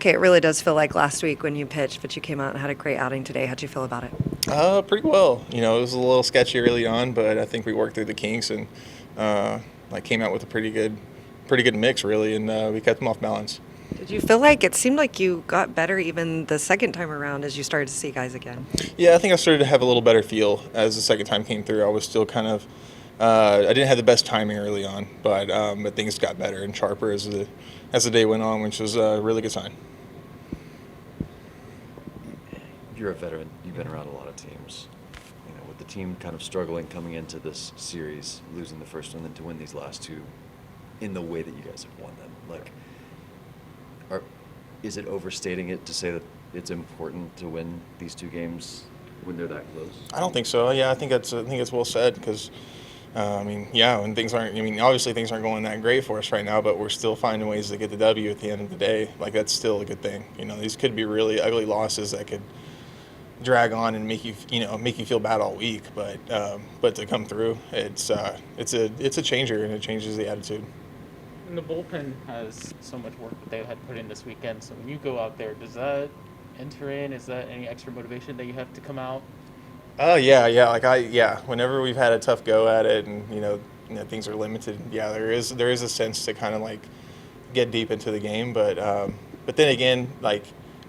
okay, it really does feel like last week when you pitched, but you came out and had a great outing today. How'd you feel about it? Pretty well. You know, it was a little sketchy early on, but I think we worked through the kinks and like came out with a pretty good mix really, and we kept them off balance. Did you feel like it seemed like you got better even the second time around as you started to see guys again? Yeah, I think I started to have a little better feel as the second time came through. I was still kind of I didn't have the best timing early on, but things got better and sharper as the day went on, which was a really good sign. You're a veteran. You've been around a lot of teams. You know, with the team kind of struggling coming into this series, losing the first one, then to win these last two in the way that you guys have won them. Like, is it overstating it to say that it's important to win these two games when they're that close? I don't think so. Yeah, I think it's well said because. When things aren't, obviously things aren't going that great for us right now, but we're still finding ways to get the W at the end of the day. Like, that's still a good thing. You know, these could be really ugly losses that could drag on and make you feel bad all week. But to come through, it's a changer, and it changes the attitude. And the bullpen has so much work that they had put in this weekend. So when you go out there, does that enter in? Is that any extra motivation that you have to come out? Yeah. Whenever we've had a tough go at it, and things are limited, yeah, there is a sense to kind of like get deep into the game. But then again, like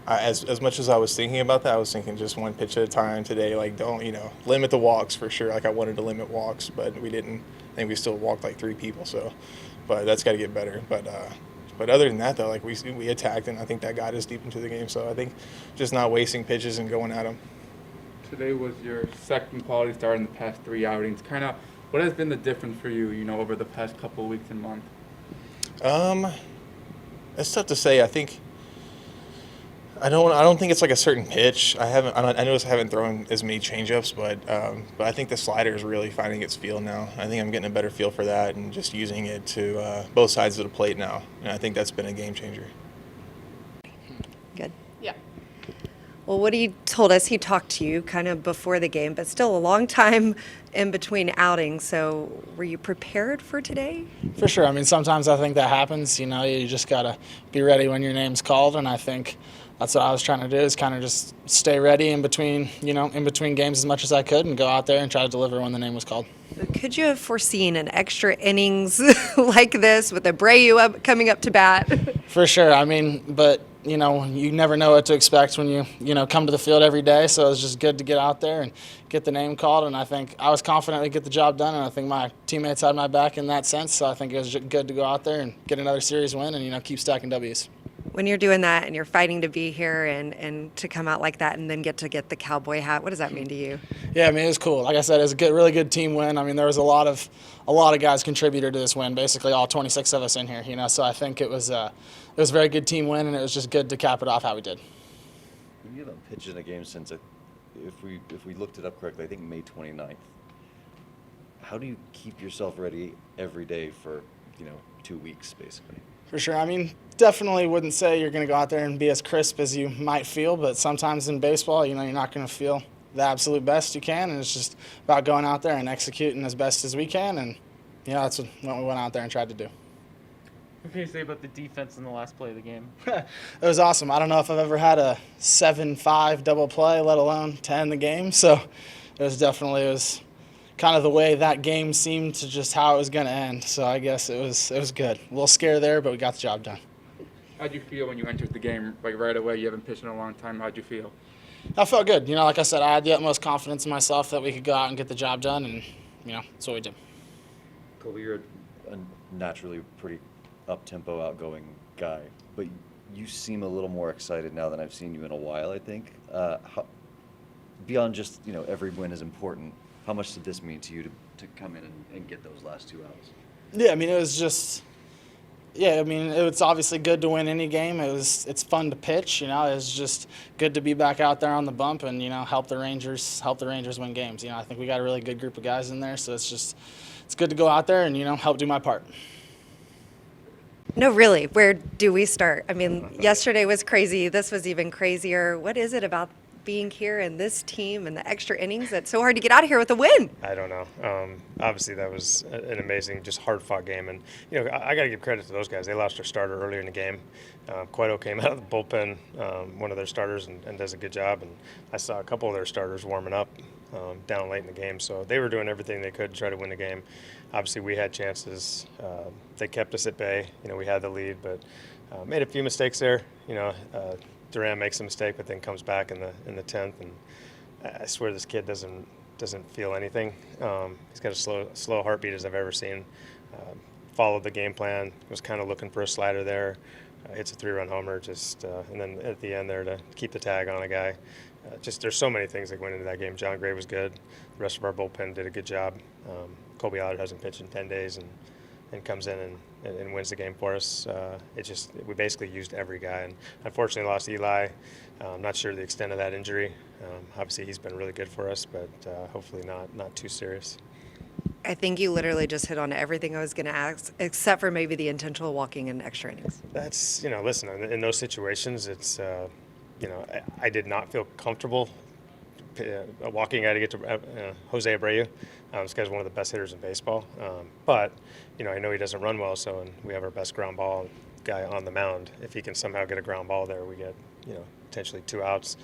as much as I was thinking about that, I was thinking just one pitch at a time today. Like, don't limit the walks for sure. Like, I wanted to limit walks, but we didn't. I think we still walked like 3 people. So, but that's got to get better. But other than that, though, like we attacked, and I think that got us deep into the game. So I think just not wasting pitches and going at them. Today was your second quality start in the past 3 outings. Kind of, what has been the difference for you, over the past couple of weeks and month? It's tough to say. I think I don't think it's like a certain pitch. I noticed I haven't thrown as many changeups, but I think the slider is really finding its feel now. I think I'm getting a better feel for that and just using it to both sides of the plate now. And I think that's been a game changer. Good. Yeah. Well, what he told us, he talked to you kind of before the game, but still a long time in between outings. So were you prepared for today? For sure. I mean, sometimes I think that happens. You just got to be ready when your name's called, and I think that's what I was trying to do, is kind of just stay ready in between games as much as I could and go out there and try to deliver when the name was called. Could you have foreseen an extra innings like this with Abreu coming up to bat? For sure. I mean, but you never know what to expect when you come to the field every day. So it was just good to get out there and get the name called. And I think I was confident to get the job done. And I think my teammates had my back in that sense. So I think it was good to go out there and get another series win and, keep stacking W's. When you're doing that and you're fighting to be here and to come out like that and then get the cowboy hat, what does that mean to you? Yeah, I mean, it was cool. Like I said, it was a really good team win. I mean, there was a lot of guys contributed to this win, basically all 26 of us in here, So I think it was a very good team win, and it was just good to cap it off how we did. You haven't pitched in a game since, if we looked it up correctly, I think May 29th. How do you keep yourself ready every day for 2 weeks, basically? For sure. I mean, definitely wouldn't say you're going to go out there and be as crisp as you might feel, but sometimes in baseball, you're not going to feel the absolute best you can, and it's just about going out there and executing as best as we can, and that's what we went out there and tried to do. What can you say about the defense in the last play of the game? It was awesome. I don't know if I've ever had a 7-5 double play, let alone 10 the game, so it was kind of the way that game seemed to just how it was going to end. So I guess it was good. A little scare there, but we got the job done. How'd you feel when you entered the game, like right away? You haven't pitched in a long time. How'd you feel? I felt good. Like I said, I had the utmost confidence in myself that we could go out and get the job done, and that's what we did. Kolby, you're a naturally pretty up-tempo, outgoing guy, but you seem a little more excited now than I've seen you in a while, I think. Beyond just, every win is important, how much did this mean to you to come in and get those last 2 outs? Yeah, I mean, it was just it's obviously good to win any game. It's fun to pitch, It's just good to be back out there on the bump and, help the Rangers win games. I think we got a really good group of guys in there, so it's good to go out there and, help do my part. No, really, where do we start? I mean, yesterday was crazy. This was even crazier. What is it about being here and this team and the extra innings? It's so hard to get out of here with a win. I don't know. Obviously, that was an amazing, just hard-fought game, and I got to give credit to those guys. They lost their starter earlier in the game. Cueto came out of the bullpen, one of their starters, and does a good job. And I saw a couple of their starters warming up down late in the game, so they were doing everything they could to try to win the game. Obviously, we had chances. They kept us at bay. We had the lead, but made a few mistakes there. Duran makes a mistake, but then comes back in the 10th, and I swear this kid doesn't feel anything. He's got a slow heartbeat as I've ever seen. Followed the game plan. Was kind of looking for a slider there. Hits a 3-run homer, and then at the end there to keep the tag on a guy. There's so many things that went into that game. John Gray was good. The rest of our bullpen did a good job. Kolby Allard hasn't pitched in 10 days and comes in and wins the game for us. We basically used every guy, and unfortunately lost Eli. I'm not sure the extent of that injury. Obviously he's been really good for us, but hopefully not too serious. I think you literally just hit on everything I was going to ask, except for maybe the intentional walking in extra innings. That's, listen, in those situations, it's, I did not feel comfortable walking out to get to Jose Abreu. This guy's one of the best hitters in baseball. But, I know he doesn't run well, and we have our best ground ball guy on the mound. If he can somehow get a ground ball there, we get, potentially 2 outs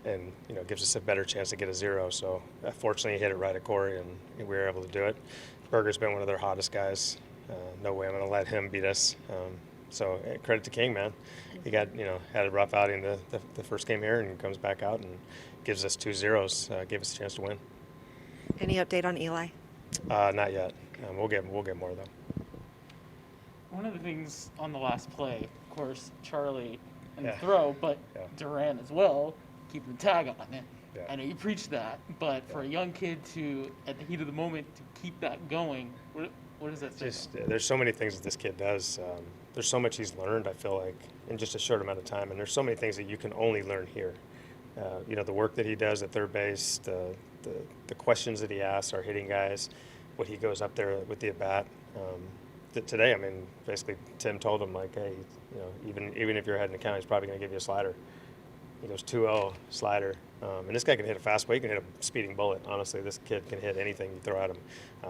and, gives us a better chance to get a 0. So, fortunately, he hit it right at Corey, and we were able to do it. Berger's been one of their hottest guys. No way I'm going to let him beat us. So credit to King, man. He got, had a rough outing the first game here and comes back out and gives us 2 zeros, gave us a chance to win. Any update on Eli? Not yet. We'll get more though. One of the things on the last play, of course, Charlie and Yeah. the throw, but Yeah. Duran as well, keeping the tag on it. Yeah. I know you preached that, but for a young kid to, at the heat of the moment, to keep that going, what does that say? There's so many things that this kid does. There's so much he's learned, I feel like, in just a short amount of time. And there's so many things that you can only learn here. The work that he does at third base, the questions that he asks our hitting guys, what he goes up there with the at-bat. Today, basically Tim told him, like, hey, even if you're ahead in the count, he's probably going to give you a slider. He goes 2-0 slider. And this guy can hit a fastball. He can hit a speeding bullet. Honestly, this kid can hit anything you throw at him,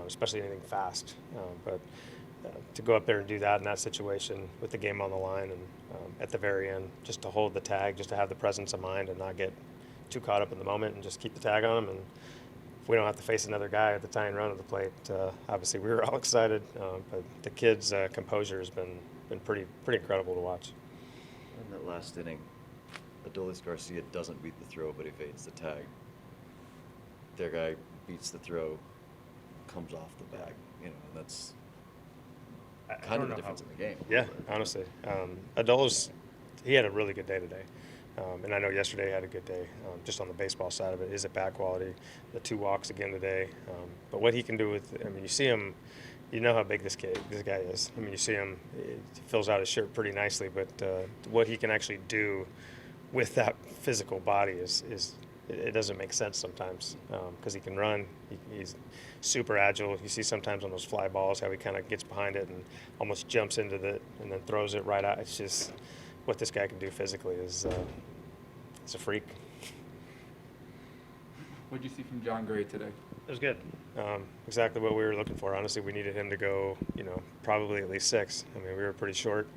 especially anything fast. But to go up there and do that in that situation with the game on the line and at the very end, just to hold the tag, just to have the presence of mind and not get too caught up in the moment and just keep the tag on him. And if we don't have to face another guy at the tying run of the plate, obviously we were all excited. But the kid's composure has been pretty incredible to watch. In that last inning, Adolis Garcia doesn't beat the throw, but he fades the tag. Their guy beats the throw, comes off the bag. And that's kind of the difference in the game. Yeah, honestly. Adolis, he had a really good day today. And I know yesterday he had a good day, just on the baseball side of it. His at-bat quality, the 2 walks again today. But what he can do with, you see him, you know how big this guy is. You see him, he fills out his shirt pretty nicely, but what he can actually do with that physical body is it doesn't make sense sometimes, because he can run. He's super agile. You see sometimes on those fly balls how he kind of gets behind it and almost jumps into it and then throws it right out. It's just what this guy can do physically is it's a freak. What did you see from John Gray today? It was good. Exactly what we were looking for. Honestly, we needed him to go, probably at least 6. We were pretty short.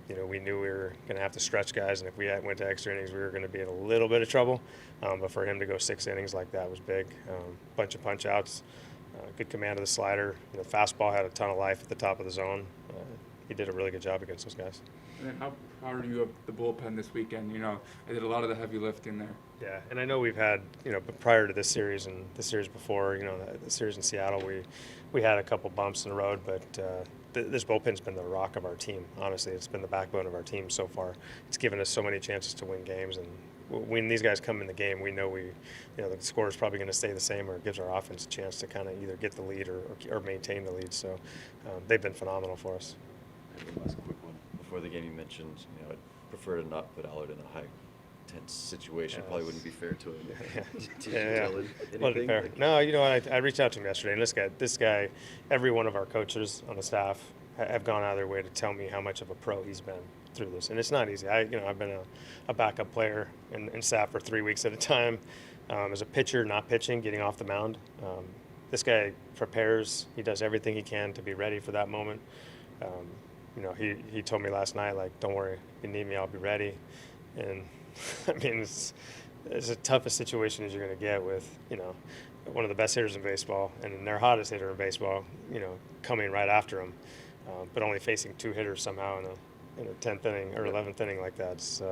We knew we were going to have to stretch guys, and if we went to extra innings, we were going to be in a little bit of trouble. But for him to go 6 innings like that was big. Bunch of punch outs, good command of the slider. The fastball had a ton of life at the top of the zone. He did a really good job against those guys. And then how proud are you of the bullpen this weekend? I did a lot of the heavy lifting there. Yeah, and I know we've had, but prior to this series and the series before, the series in Seattle, we had a couple bumps in the road, but this bullpen's been the rock of our team. Honestly, it's been the backbone of our team so far. It's given us so many chances to win games, and when these guys come in the game, we know the score is probably going to stay the same, or it gives our offense a chance to kind of either get the lead or maintain the lead. So they've been phenomenal for us. One last quick one. Before the game, you mentioned, I'd prefer to not put Allard in a high tense situation. Yeah, Probably wouldn't be fair to him. Yeah. Did you Yeah. tell him Wasn't anything? fair. No, I reached out to him yesterday, and this guy, every one of our coaches on the staff, have gone out of their way to tell me how much of a pro he's been through this, and it's not easy. I've been a backup player in staff for 3 weeks at a time, as a pitcher, not pitching, getting off the mound. This guy prepares. He does everything he can to be ready for that moment. He told me last night, like, don't worry, if you need me, I'll be ready. And I mean, it's the toughest situation as you're going to get with, one of the best hitters in baseball and their hottest hitter in baseball, coming right after him, but only facing 2 hitters somehow in a 10th inning or 11th inning like that. It's,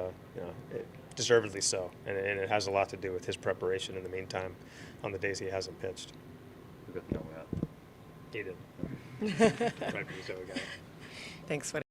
deservedly so. And it has a lot to do with his preparation in the meantime on the days he hasn't pitched. We got the young man. He did. Right, so we got it. Thanks, Woody.